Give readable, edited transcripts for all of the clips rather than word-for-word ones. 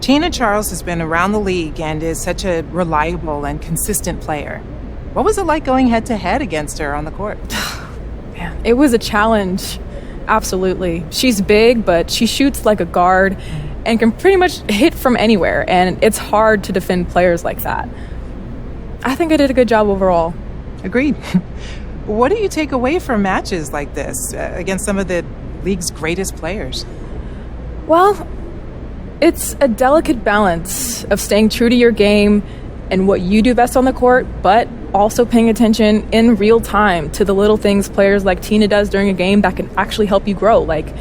Tina Charles has been around the league and is such a reliable and consistent player. What was it like going head-to-head against her on the court? Man, it was a challenge, absolutely. She's big, but she shoots like a guard and can pretty much hit from anywhere, and it's hard to defend players like that. I think I did a good job overall. Agreed. What do you take away from matches like this against some of the league's greatest players? Well, it's a delicate balance of staying true to your game and what you do best on the court, but also paying attention in real time to the little things players like Tina does during a game that can actually help you grow, like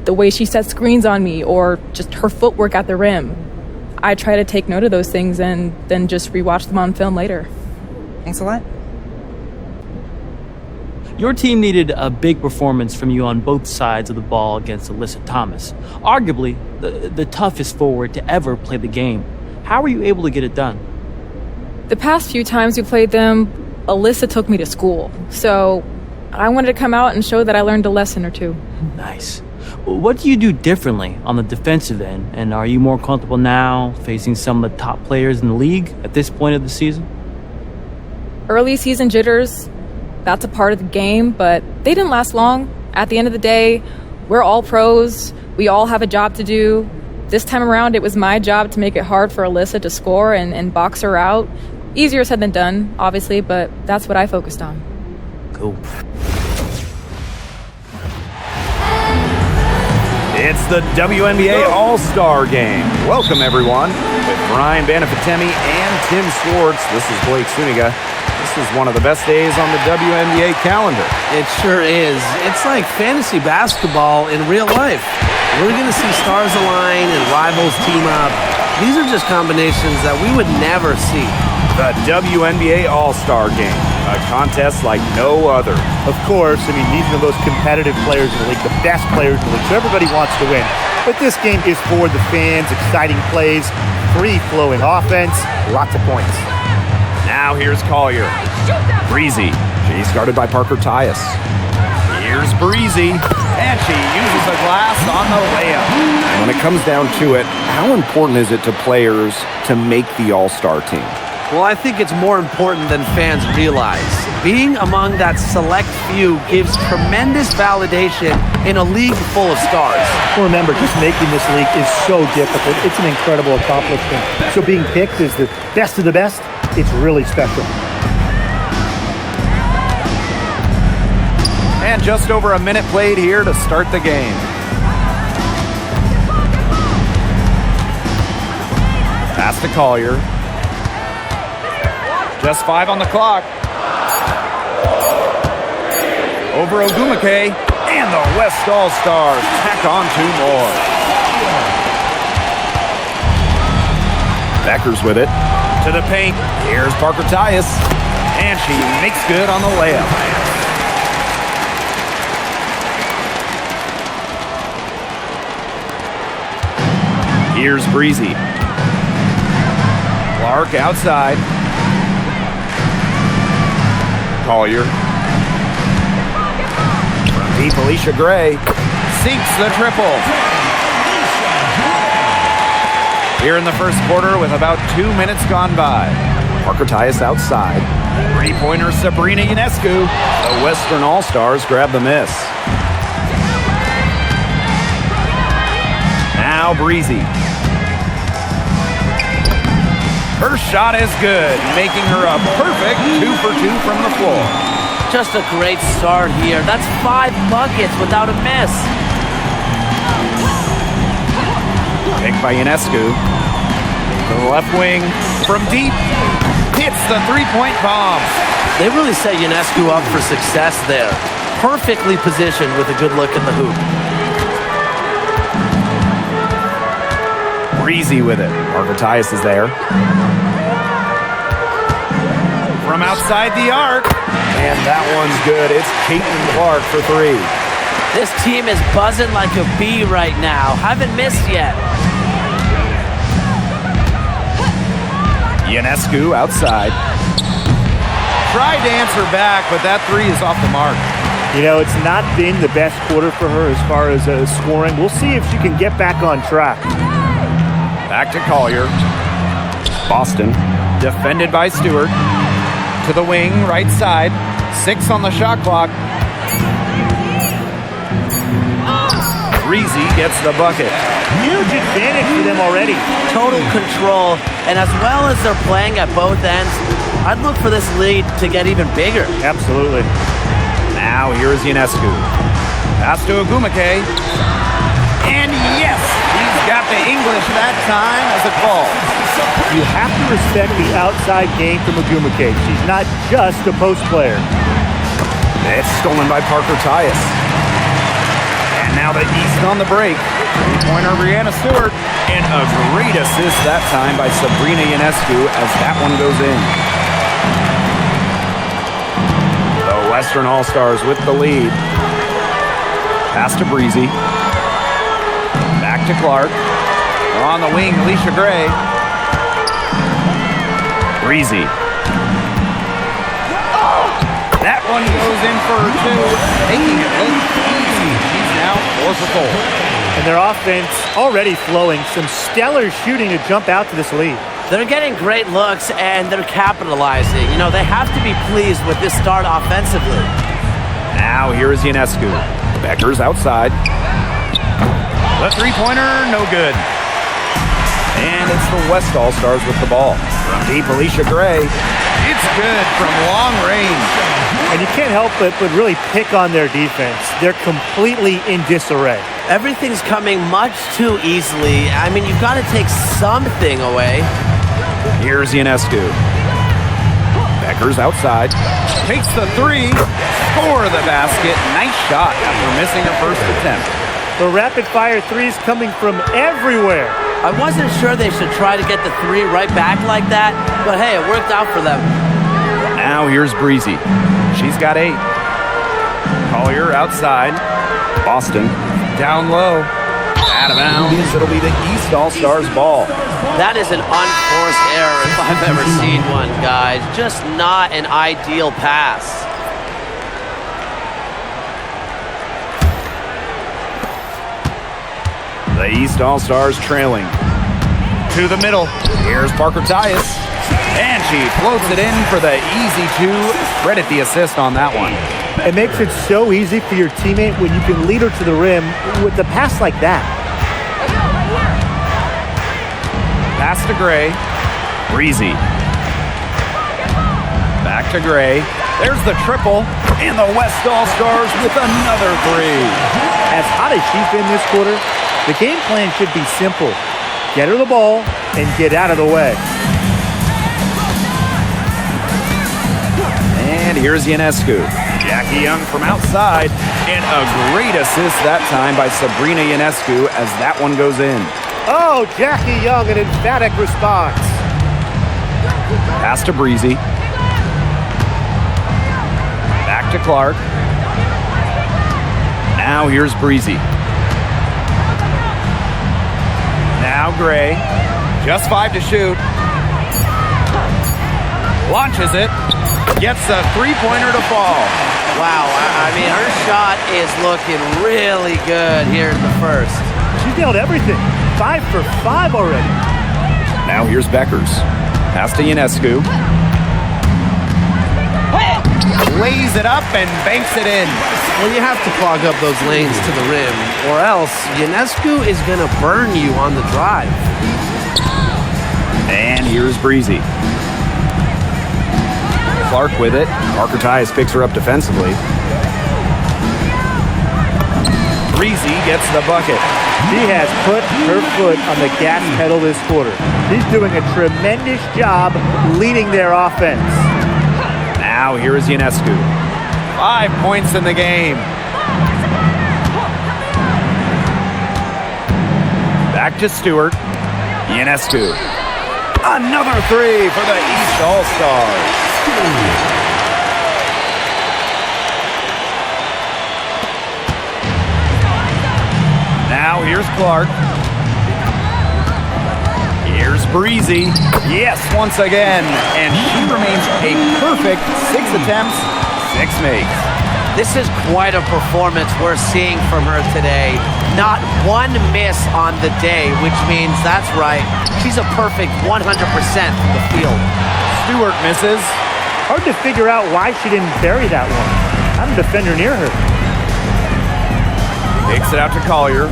the way she sets screens on me or just her footwork at the rim. I try to take note of those things and then just rewatch them on film later. Thanks a lot. Your team needed a big performance from you on both sides of the ball against Alyssa Thomas, arguably the toughest forward to ever play the game. How were you able to get it done? The past few times we played them, Alyssa took me to school, so I wanted to come out and show that I learned a lesson or two. Nice. What do you do differently on the defensive end, and are you more comfortable now facing some of the top players in the league at this point of the season? Early season jitters, that's a part of the game, but they didn't last long. At the end of the day, we're all pros. We all have a job to do. This time around, it was my job to make it hard for Alyssa to score and box her out. Easier said than done, obviously, but that's what I focused on. Cool. It's the WNBA All-Star Game. Welcome, everyone. With Ryan Banafitemi and Tim Swartz, this is Blake Suniga. This is one of the best days on the WNBA calendar. It sure is. It's like fantasy basketball in real life. We're going to see stars align and rivals team up. These are just combinations that we would never see. The WNBA All-Star Game, a contest like no other. Of course, I mean, these are the most competitive players in the league, the best players in the league, so everybody wants to win. But this game is for the fans, exciting plays, free-flowing offense, lots of points. Now here's Collier. Breezy. She's guarded by Parker Tyus. Here's Breezy. And she uses a glass on the layup. When it comes down to it, how important is it to players to make the All-Star team? Well, I think it's more important than fans realize. Being among that select few gives tremendous validation in a league full of stars. Well, remember, just making this league is so difficult. It's an incredible accomplishment. So being picked as the best of the best, it's really special. And just over a minute played here to start the game. Pass to Collier. Just 5 on the clock. Over Ogumake. And the West All-Stars tack on 2 more. Becker's with it. To the paint. Here's Parker Tyus. And she makes good on the layup. Here's Breezy. Clark outside. Collier. From deep, Alicia Gray sinks the triple. Here in the first quarter with about 2 minutes gone by. Parker Tyus outside. Three-pointer Sabrina Ionescu. The Western All-Stars grab the miss. Now Breezy. Her shot is good, making her a perfect 2 for 2 from the floor. Just a great start here. That's 5 buckets without a miss. Picked by Ionescu. To the left wing. From deep. Hits the three-point bomb. They really set Ionescu up for success there. Perfectly positioned with a good look at the hoop. Breezy with it. Parker Tyus is there. From outside the arc. And that one's good. It's Caitlin Clark for 3. This team is buzzing like a bee right now. Haven't missed yet. Ionescu outside. Tried to answer back, but that 3 is off the mark. You know, it's not been the best quarter for her as far as scoring. We'll see if she can get back on track. Back to Collier. Boston, defended by Stewart. To the wing, right side. 6 on the shot clock. Breezy gets the bucket. Huge advantage for them already. Total control, and as well as they're playing at both ends, I'd look for this lead to get even bigger. Absolutely. Now here's Ionescu. Pass to Agumake. And yes, he's got the English that time as it falls. You have to respect the outside game from Agumake. She's not just a post player. It's stolen by Parker Tyus. And now the East on the break. 3-pointer Brianna Stewart. And a great assist that time by Sabrina Ionescu as that one goes in. The Western All-Stars with the lead. Pass to Breezy. Back to Clark. On the wing, Alicia Gray. Breezy. That one goes in for 2, making it look easy. She's now 4 for 4. And their offense already flowing. Some stellar shooting to jump out to this lead. They're getting great looks, and they're capitalizing. You know, they have to be pleased with this start offensively. Now here is Ionescu. Becker's outside. The 3-pointer, no good. And it's the West All-Stars with the ball. From deep, Alicia Gray. It's good from long range. And you can't help but really pick on their defense. They're completely in disarray. Everything's coming much too easily. I mean, you've got to take something away. Here's Ionescu. Becker's outside. Takes the 3. Score the basket. Nice shot after missing her first attempt. The rapid-fire threes coming from everywhere. I wasn't sure they should try to get the 3 right back like that, but hey, it worked out for them. Now here's Breezy. She's got 8. Collier outside. Boston down low. Out of bounds. It'll be the East All-Stars ball. That is an unforced error if I've ever seen one, guys. Just not an ideal pass. The East All-Stars trailing. To the middle. Here's Parker Tyus. And she floats it in for the easy 2. Credit the assist on that one. It makes it so easy for your teammate when you can lead her to the rim with a pass like that. Pass to Gray. Breezy. Back to Gray. There's the triple. And the West All-Stars with another 3. As hot as she's been this quarter, the game plan should be simple. Get her the ball and get out of the way. And here's Ionescu. Jackie Young from outside. And a great assist that time by Sabrina Ionescu as that one goes in. Oh, Jackie Young, an emphatic response. Pass to Breezy. Back to Clark. Now here's Breezy. Now Gray. Just 5 to shoot. Launches it. Gets a 3-pointer to fall. Wow, I mean, her shot is looking really good here in the first. She's nailed everything. 5 for 5 already. Now here's Beckers. Pass to Ionescu. Lays it up and banks it in. Well, you have to clog up those lanes to the rim, or else Ionescu is going to burn you on the drive. And here's Breezy. Clark with it. Parker Tyus picks her up defensively. Breezy gets the bucket. She has put her foot on the gas pedal this quarter. She's doing a tremendous job leading their offense. Now here is Ionescu. 5 points in the game. Back to Stewart. Ionescu. Another 3 for the East All-Stars. Now here's Clark. Here's Breezy. Yes, once again. And she remains a perfect 6 attempts, 6 makes. This is quite a performance we're seeing from her today. Not one miss on the day, which means that's right. She's a perfect 100% from the field. Stewart misses. Hard to figure out why she didn't bury that one. Not a defender near her. Takes it out to Collier.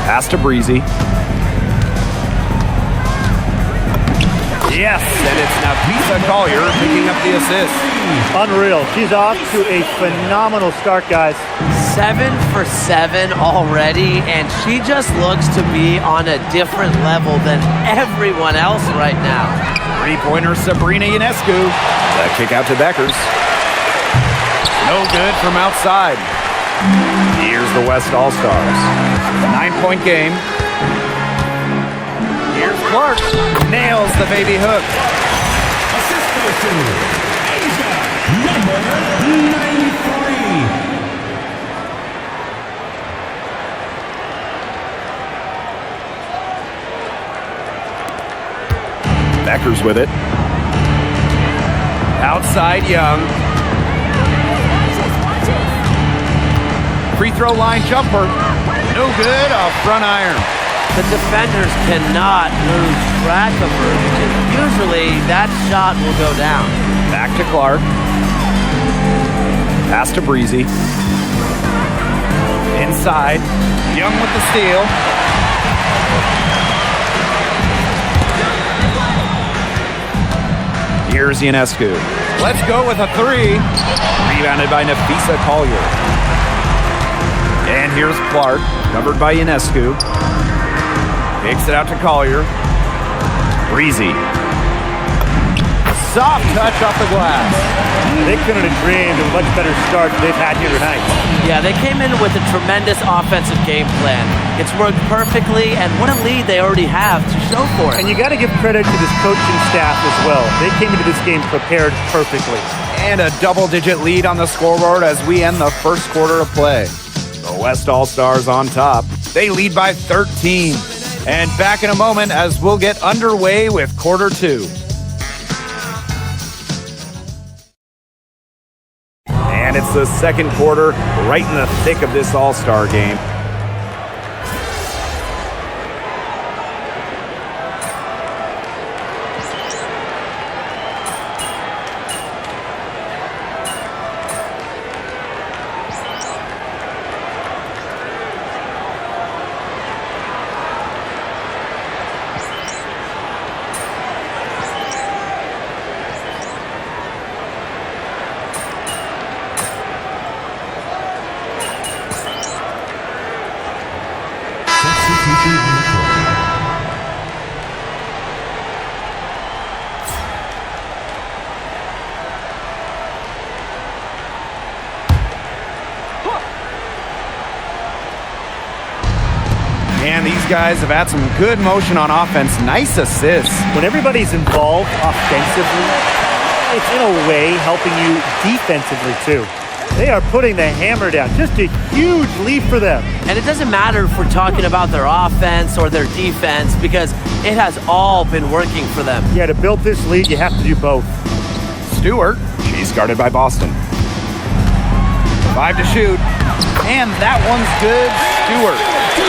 Pass to Breezy. Yes, and it's Nafisa Collier picking up the assist. Unreal. She's off to a phenomenal start, guys. 7 for 7 already, and she just looks to be on a different level than everyone else right now. Three-pointer Sabrina Ionescu. That kick out to Beckers. No good from outside. Here's the West All-Stars. 9-point game. Here's Clark. Nails the baby hook. Assist goes to Asia, number 93. Beckers with it. Outside Young. Free throw line jumper. No good. A front iron. The defenders cannot lose track of her because usually that shot will go down. Back to Clark. Pass to Breezy. Inside. Young with the steal. Here's Ionescu. Let's go with a three. Rebounded by Nafisa Collier. And here's Clark, covered by Ionescu. Takes it out to Collier. Breezy. Soft touch off the glass. They couldn't have dreamed of a much better start than they've had here tonight. Yeah, they came in with a tremendous offensive game plan. It's worked perfectly, and what a lead they already have to show for it. And you got to give credit to this coaching staff as well. They came into this game prepared perfectly. And a double-digit lead on the scoreboard as we end the first quarter of play. The West All-Stars on top. They lead by 13. And back in a moment as we'll get underway with quarter two. And it's the second quarter, right in the thick of this All-Star game. And these guys have had some good motion on offense. Nice assists. When everybody's involved offensively, it's in a way helping you defensively too. They are putting the hammer down. Just a huge lead for them. And it doesn't matter if we're talking about their offense or their defense because it has all been working for them. Yeah, to build this lead, you have to do both. Stewart, she's guarded by Boston. 5 to shoot. And that one's good. Stewart.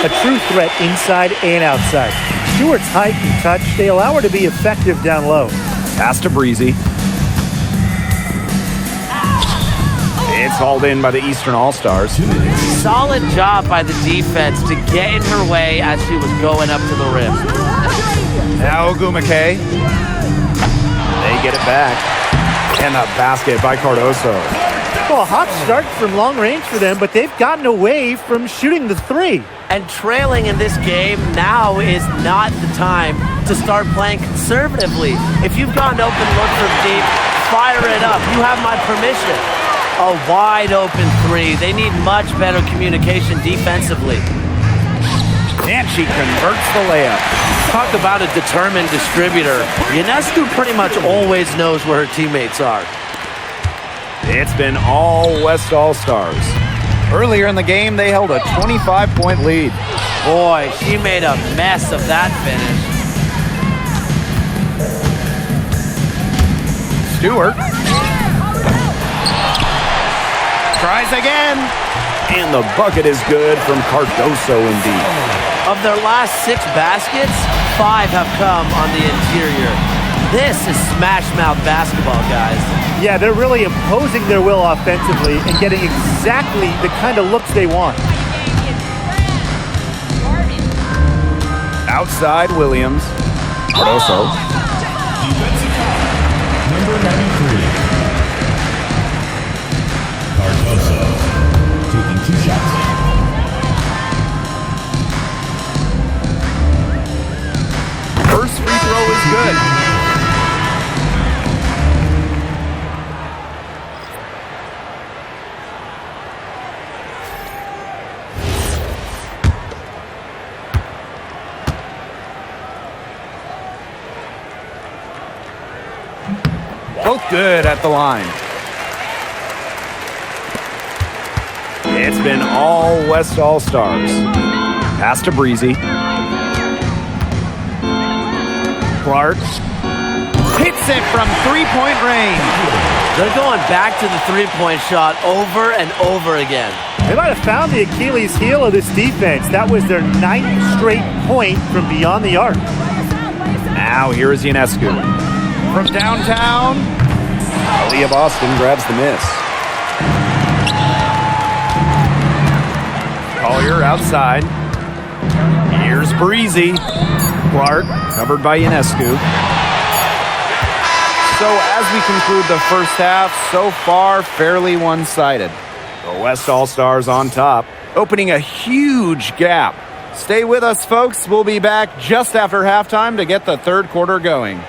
A true threat inside and outside. Stewart's height and touch, they allow her to be effective down low. Pass to Breezy. It's hauled in by the Eastern All-Stars. Solid job by the defense to get in her way as she was going up to the rim. Now Ogumake. They get it back. And the basket by Cardoso. Well, a hot start from long range for them, but they've gotten away from shooting the three. And trailing in this game, now is not the time to start playing conservatively. If you've got an open look from deep, fire it up. You have my permission. A wide open three. They need much better communication defensively. And she converts the layup. Talk about a determined distributor. Ionescu pretty much always knows where her teammates are. It's been all West All-Stars. Earlier in the game, they held a 25-point lead. Boy, she made a mess of that finish. Stewart Tries again. And the bucket is good from Cardoso indeed. Of their last 6 baskets, 5 have come on the interior. This is smash-mouth basketball, guys. Yeah, they're really imposing their will offensively and getting exactly the kind of looks they want. Outside Williams. Cardoso. Number 93. Cardoso taking 2 shots. First free throw is good. Both good at the line. It's been all West All-Stars. Pass to Breezy. Clark hits it from three-point range. They're going back to the three-point shot over and over again. They might have found the Achilles heel of this defense. That was their 9th straight point from beyond the arc. Now here is Ionescu. From downtown, Aaliyah Boston grabs the miss. Collier outside. Here's Breezy. Clark, covered by Ionescu. So as we conclude the first half, so far fairly one-sided. The West All-Stars on top, opening a huge gap. Stay with us, folks. We'll be back just after halftime to get the third quarter going.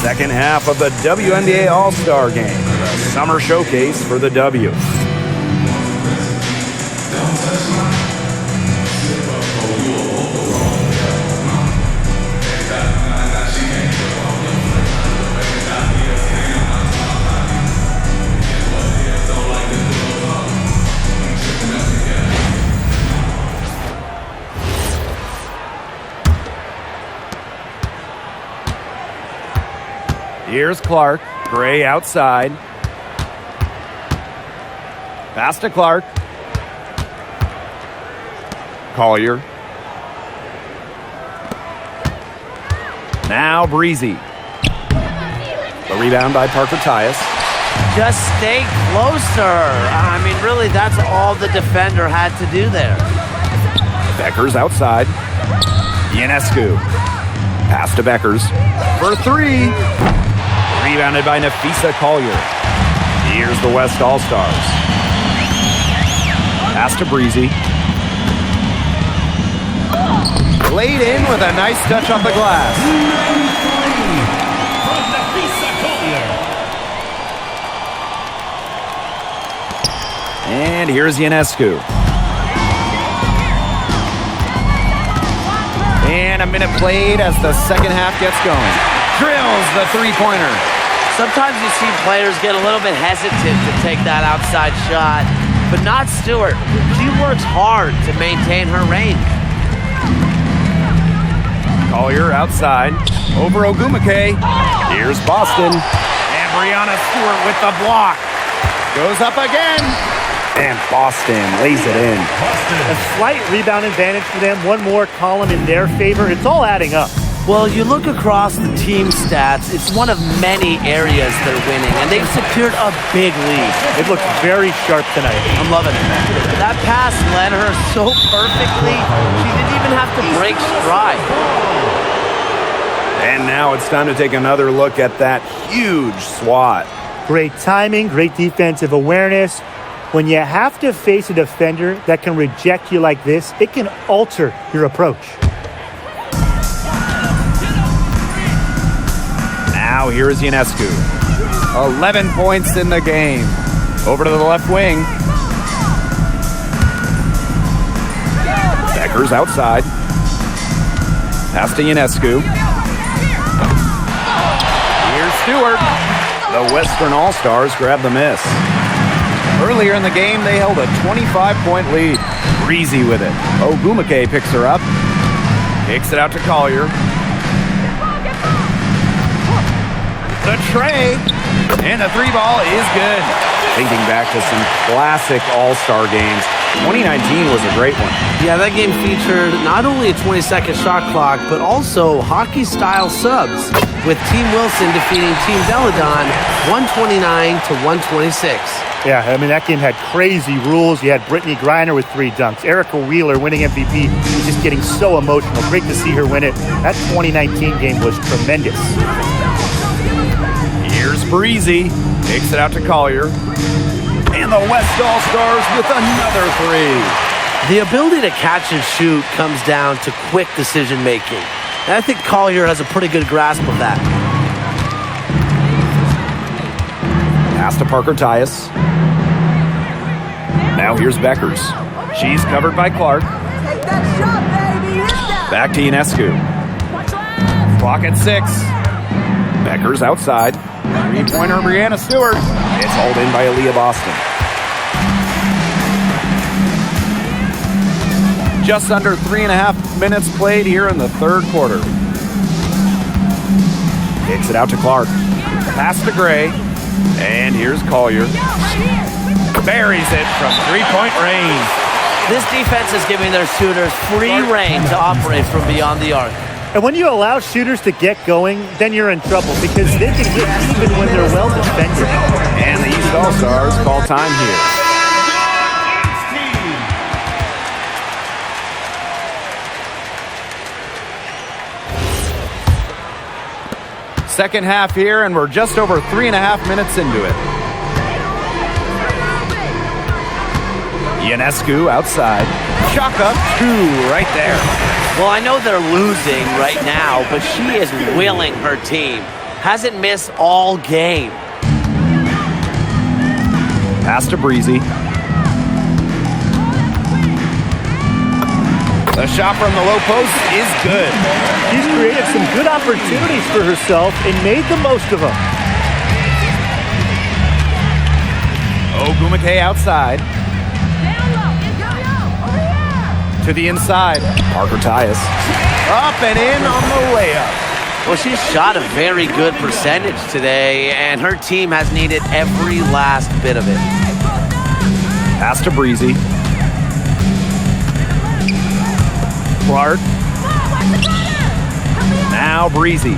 Second half of the WNBA All-Star Game, the summer showcase for the W. Here's Clark. Gray outside. Pass to Clark. Collier. Now Breezy. The rebound by Prtg. Just stay closer. I mean, really, that's all the defender had to do there. Beckers outside. Ionescu. Pass to Beckers. For 3. Rebounded by Nafisa Collier. Here's the West All-Stars. Pass to Breezy. Laid in with a nice touch off the glass. From Nafisa Collier. And here's Ionescu. And a minute played as the second half gets going. Drills the three-pointer. Sometimes you see players get a little bit hesitant to take that outside shot, but not Stewart. She works hard to maintain her range. Collier outside. Over Ogumake. Here's Boston. And Breanna Stewart with the block. Goes up again. And Boston lays it in. A slight rebound advantage for them. One more column in their favor. It's all adding up. Well, you look across the team stats, it's one of many areas they're winning, and they've secured a big lead. It looks very sharp tonight. I'm loving it. That pass led her so perfectly, she didn't even have to break stride. And now it's time to take another look at that huge swat. Great timing, great defensive awareness. When you have to face a defender that can reject you like this, it can alter your approach. Now here is Ionescu. 11 points in the game. Over to the left wing. Beckers outside. Pass to Ionescu. Here's Stewart. The Western All-Stars grab the miss. Earlier in the game, they held a 25-point lead. Breezy with it. Ogumake picks her up. Kicks it out to Collier. The tray. And the three ball is good. Thinking back to some classic All-Star games, 2019 was a great one. Yeah, that game featured not only a 20-second shot clock, but also hockey-style subs, with Team Wilson defeating Team Deladon 129 to 126. Yeah, I mean, that game had crazy rules. You had Brittany Griner with 3 dunks. Erica Wheeler winning MVP was just getting so emotional. Great to see her win it. That 2019 game was tremendous. Here's Breezy. Takes it out to Collier. And the West All-Stars with another 3. The ability to catch and shoot comes down to quick decision-making. And I think Collier has a pretty good grasp of that. Pass to Parker Tyus. Now here's Beckers. She's covered by Clark. Back to Ionescu. Clock at 6. Beckers outside. Three-pointer Brianna Stewart. It's hauled in by Aaliyah Boston. Just under 3.5 minutes played here in the third quarter. Kicks it out to Clark. Pass to Gray. And here's Collier. Buries it from three-point range. This defense is giving their shooters free reign to operate from beyond the arc. And when you allow shooters to get going, then you're in trouble because they can hit even when they're well defended. And the East All-Stars call time here. Second half here, and we're just over 3.5 minutes into it. Ionescu outside. Chalk up 2 right there. Well, I know they're losing right now, but she is willing her team. Hasn't missed all game. Pass to Breezy. The shot from the low post is good. She's created some good opportunities for herself and made the most of them. Ogumake outside. To the inside. Parker Tyus. Up and in on the layup. Well, she's shot a very good percentage today, and her team has needed every last bit of it. Pass to Breezy. Clark. Now Breezy.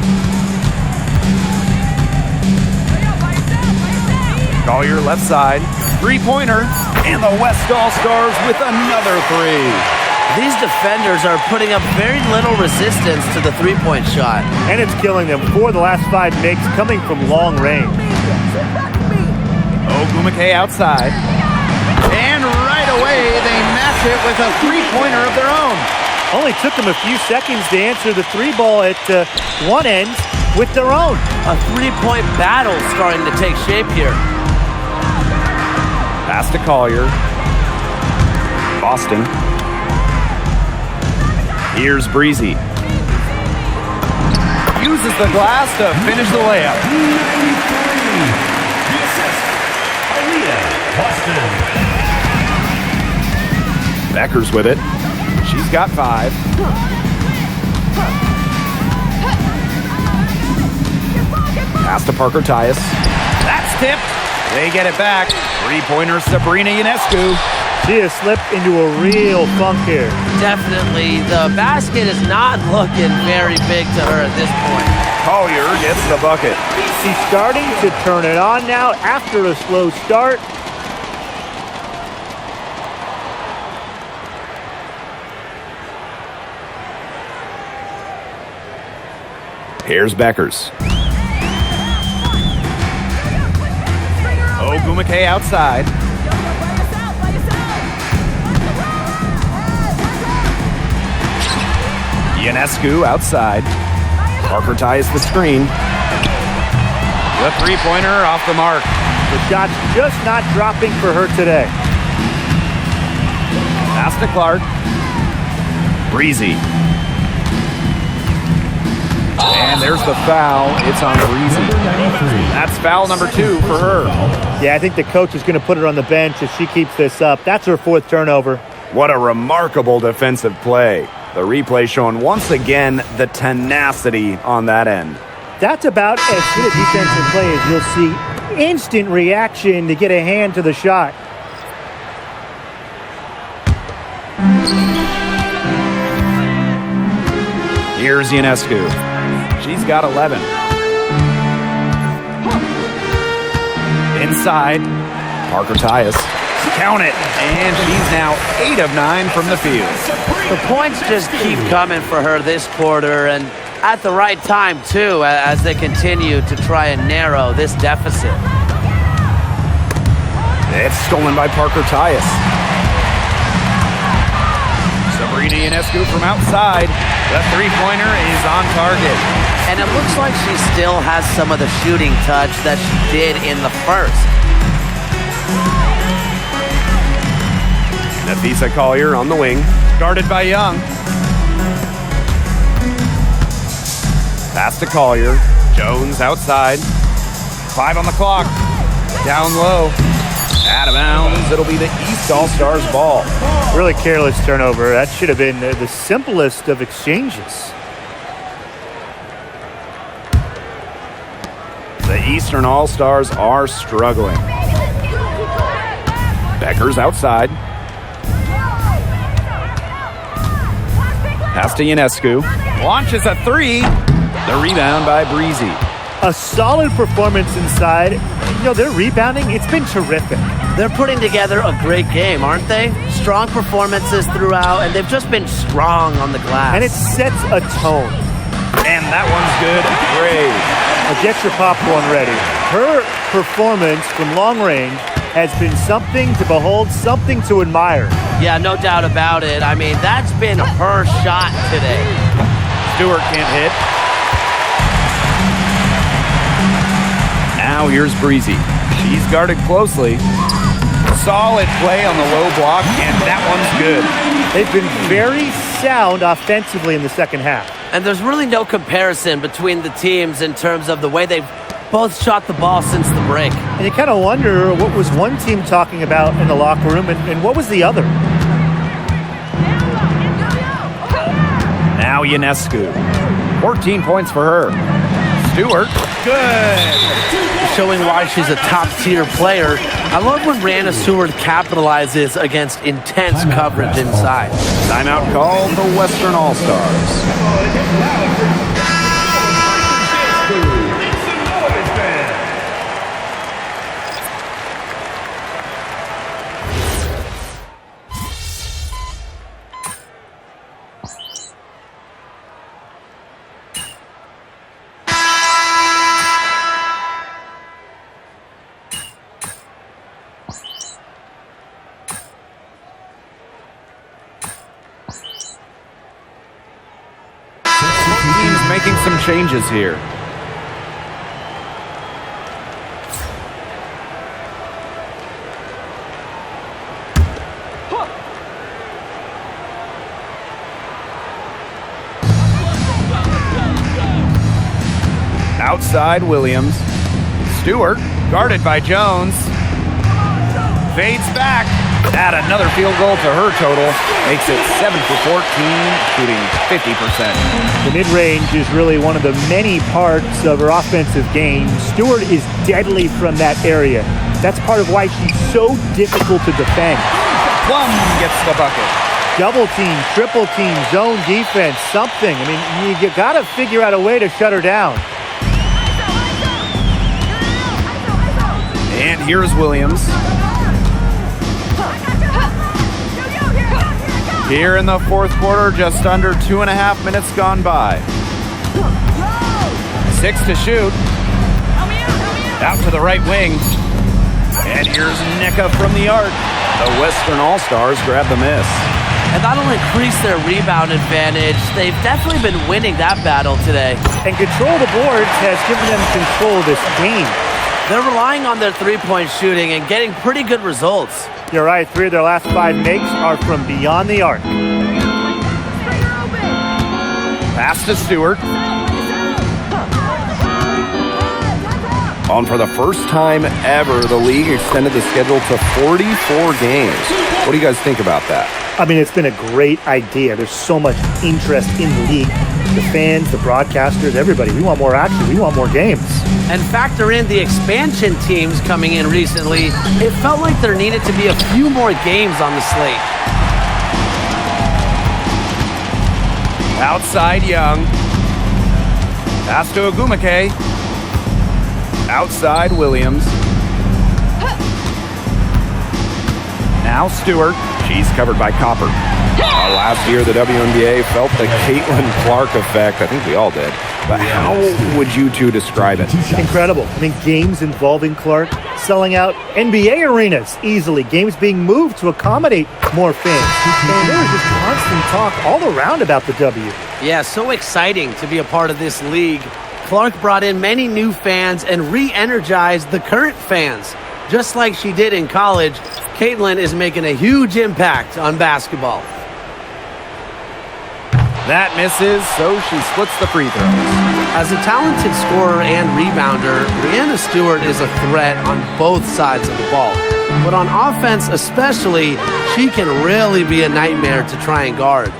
Collier left side. Three-pointer. And the West All-Stars with another 3. These defenders are putting up very little resistance to the three-point shot. And it's killing them. 4 of the last 5 makes coming from long range. Ogumake outside. And right away, they match it with a three-pointer of their own. Only took them a few seconds to answer the 3-ball at one end with their own. A three-point battle starting to take shape here. Pass to Collier. Boston. Here's Breezy. Uses the glass to finish the layup. Beckers with it. She's got 5. Pass to Parker Tyus. That's tipped. They get it back. Three-pointer Sabrina Ionescu. She has slipped into a real funk here. Definitely. The basket is not looking very big to her at this point. Collier gets the bucket. She's starting to turn it on now after a slow start. Here's Beckers. Ogumake outside. Ionescu outside. Parker ties the screen. The three-pointer off the mark. The shot's just not dropping for her today. Pass to Clark. Breezy. And there's the foul. It's on Breezy. That's foul number 2 for her. Yeah, I think the coach is going to put her on the bench if she keeps this up. That's her 4th turnover. What a remarkable defensive play. The replay showing once again the tenacity on that end. That's about as good a defensive play as you'll see. Instant reaction to get a hand to the shot. Here's Ionescu. She's got 11. Inside, Parker Tyus. Count it. And she's now 8 of 9 from the field. The points just keep coming for her this quarter, and at the right time, too, as they continue to try and narrow this deficit. It's stolen by Parker Tyus. Sabrina Ionescu from outside. The three-pointer is on target. And it looks like she still has some of the shooting touch that she did in the first. Nafisa Collier on the wing. Guarded by Young. Pass to Collier. Jones outside. 5 on the clock. Down low. Out of bounds. It'll be the East All-Stars ball. Really careless turnover. That should have been the simplest of exchanges. The Eastern All-Stars are struggling. Becker's outside. Pass to Ionescu. Launches a 3. The rebound by Breezy. A solid performance inside. You know, their rebounding, it's been terrific. They're putting together a great game, aren't they? Strong performances throughout, and they've just been strong on the glass. And it sets a tone. And that one's good. Great. Now get your popcorn ready. Her performance from long range has been something to behold, something to admire. Yeah, no doubt about it. I mean, that's been her shot today. Stewart can't hit. Now here's Breezy. She's guarded closely. Solid play on the low block, and that one's good. They've been very sound offensively in the second half. And there's really no comparison between the teams in terms of the way they've both shot the ball since the break. And you kind of wonder what was one team talking about in the locker room and what was the other. Now Ionescu. 14 points for her. Stewart. Good. Showing why she's a top-tier player. I love when Brianna Stewart capitalizes against intense coverage inside. Timeout called the Western All-Stars. Making some changes here. Outside Williams. Stewart, guarded by Jones. Fades back. Add another field goal to her total. Makes it 7 for 14, shooting 50%. The mid-range is really one of the many parts of her offensive game. Stewart is deadly from that area. That's part of why she's so difficult to defend. Plum gets the bucket. Double team, triple team, zone defense, something. I mean, you got to figure out a way to shut her down. And here's Williams. Here in the fourth quarter, just under 2.5 minutes gone by. 6 to shoot. Out to the right wing. And here's Nika from the arc. The Western All-Stars grab the miss. And that'll increase their rebound advantage. They've definitely been winning that battle today. And control of the boards has given them control of this game. They're relying on their three-point shooting and getting pretty good results. You're right, 3 of their last 5 makes are from beyond the arc. Pass to Stewart. And for the first time ever, the league extended the schedule to 44 games. What do you guys think about that? I mean, it's been a great idea. There's so much interest in the league. The fans, the broadcasters, everybody. We want more action. We want more games. And factor in the expansion teams coming in recently, it felt like there needed to be a few more games on the slate. Outside Young. Pass to Agumake. Outside Williams. Now Stewart. She's covered by Copper. Last year, the WNBA felt the Caitlin Clark effect. I think we all did. But how would you two describe it? Incredible. I mean, games involving Clark selling out NBA arenas easily. Games being moved to accommodate more fans. And there was just constant talk all around about the W. Yeah, so exciting to be a part of this league. Clark brought in many new fans and re-energized the current fans. Just like she did in college, Caitlin is making a huge impact on basketball. That misses, so she splits the free throws. As a talented scorer and rebounder, Breanna Stewart is a threat on both sides of the ball. But on offense especially, she can really be a nightmare to try and guard.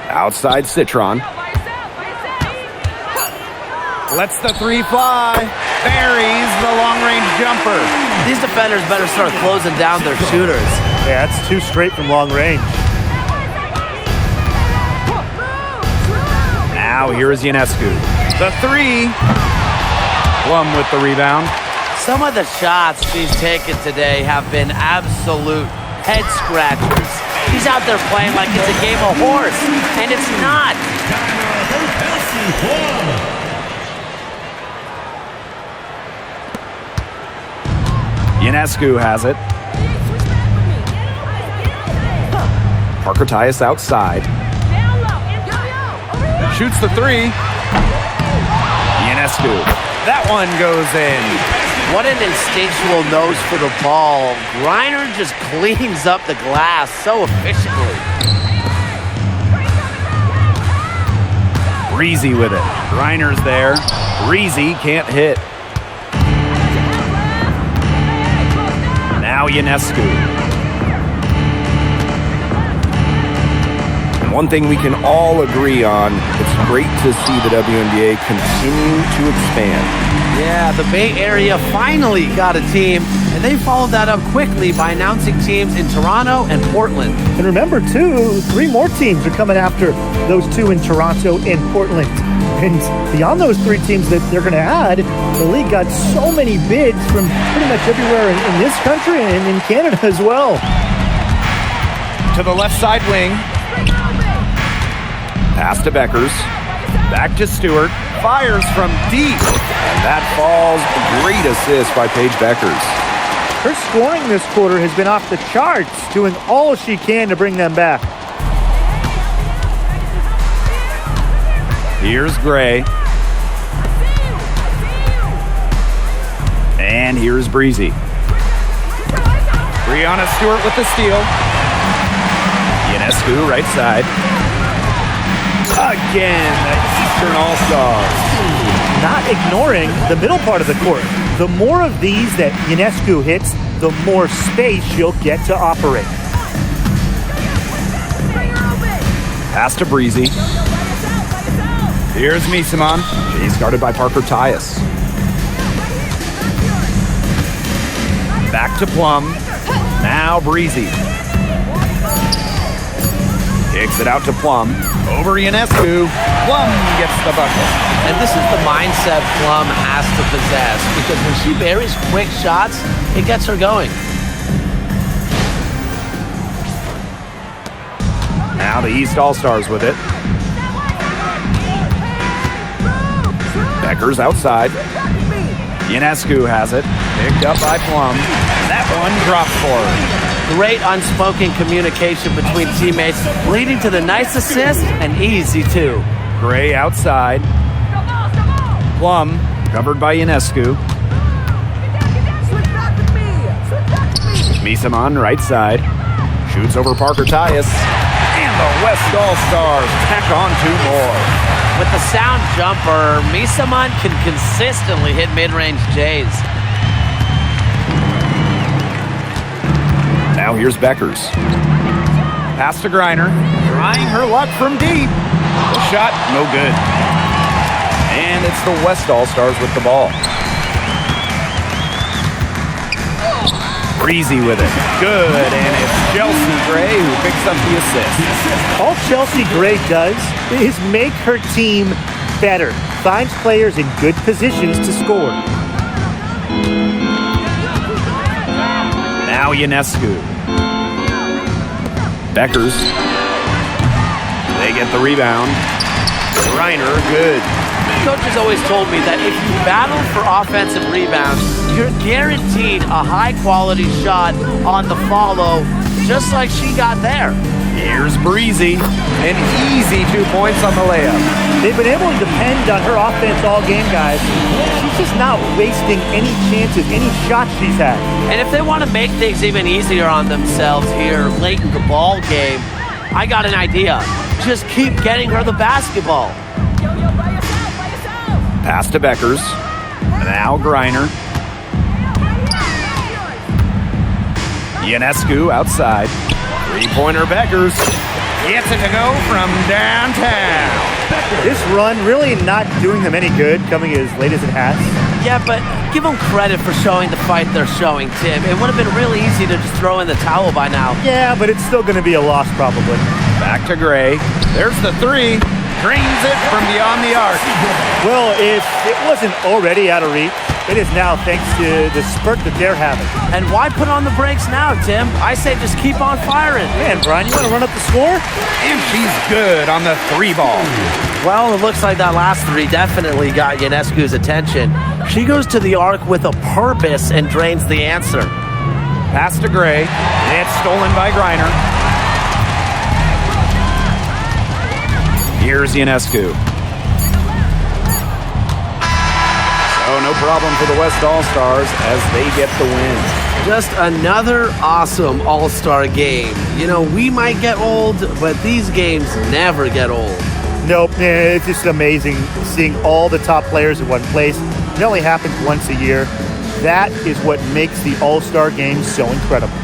Outside Citron. Lets the three fly. Buries the long-range jumper. These defenders better start closing down their shooters. Yeah, that's two straight from long range. Now here is Ionescu. The three. Plum with the rebound. Some of the shots she's taken today have been absolute head scratchers. She's out there playing like it's a game of horse, and it's not. Ionescu has it. Parker Tyus outside. Shoots the three. Ionescu. That one goes in. What an instinctual nose for the ball. Griner just cleans up the glass so efficiently. Breezy with it. Griner's there. Breezy can't hit. Now Ionescu. One thing we can all agree on, it's great to see the WNBA continue to expand. Yeah, the Bay Area finally got a team, and they followed that up quickly by announcing teams in Toronto and Portland. And remember, too, 3 more teams are coming after those 2 in Toronto and Portland. And beyond those 3 teams that they're going to add, the league got so many bids from pretty much everywhere in this country and in Canada as well. To the left side wing. Pass to Beckers. Back to Stewart. Fires from deep. And that falls. Great assist by Paige Beckers. Her scoring this quarter has been off the charts, doing all she can to bring them back. Here's Gray. And here's Breezy. Breanna Stewart with the steal. Ionescu right side. Again, that Eastern All-Stars. Not ignoring the middle part of the court. The more of these that Ionescu hits, the more space she'll get to operate. Pass to Breezy. Here's Misaman. She's guarded by Parker Tyus. Back to Plum. Now Breezy. Kicks it out to Plum. Over Ionescu. Plum gets the bucket. And this is the mindset Plum has to possess, because when she buries quick shots, it gets her going. Now the East All-Stars with it. Beckers outside. Ionescu has it. Picked up by Plum. That one dropped for her. Great unspoken communication between teammates, leading to the nice assist and easy two. Gray outside. Plum covered by Ionescu. Misaman right side. Shoots over Parker Tyus. And the West All-Stars tack on 2 more. With the sound jumper, Misaman can consistently hit mid-range J's. Now here's Beckers. Pass to Griner. Trying her luck from deep. The shot, no good. And it's the West All-Stars with the ball. Breezy with it. Good, and it's Chelsea Gray who picks up the assist. All Chelsea Gray does is make her team better. Finds players in good positions to score. Now Ionescu. Beckers. They get the rebound. Griner, good. Coach has always told me that if you battle for offensive rebounds, you're guaranteed a high-quality shot on the follow, just like she got there. Here's Breezy. An easy 2 points on the layup. They've been able to depend on her offense all game, guys. She's just not wasting any chances, any shots she's had. And if they want to make things even easier on themselves here late in the ball game, I got an idea. Just keep getting her the basketball. Pass to Beckers. Now Griner. Ionescu outside. Three-pointer Beckers. Gets it to go from downtown. This run really not doing them any good, coming as late as it has. Yeah, but give them credit for showing the fight they're showing, Tim. It would have been really easy to just throw in the towel by now. Yeah, but it's still going to be a loss probably. Back to Gray. There's the three. Drains it from beyond the arc. Well, if it wasn't already out of reach, it is now thanks to the spurt that they're having. And why put on the brakes now, Tim? I say just keep on firing. Man, Brian, you want to run up the score? And she's good on the three ball. Well, it looks like that last three definitely got Ionescu's attention. She goes to the arc with a purpose and drains the answer. Pass to Gray. It's stolen by Griner. Here's Ionescu. So no problem for the West All-Stars as they get the win. Just another awesome All-Star game. You know, we might get old, but these games never get old. Nope, it's just amazing seeing all the top players in one place. It only happens once a year. That is what makes the All-Star game so incredible.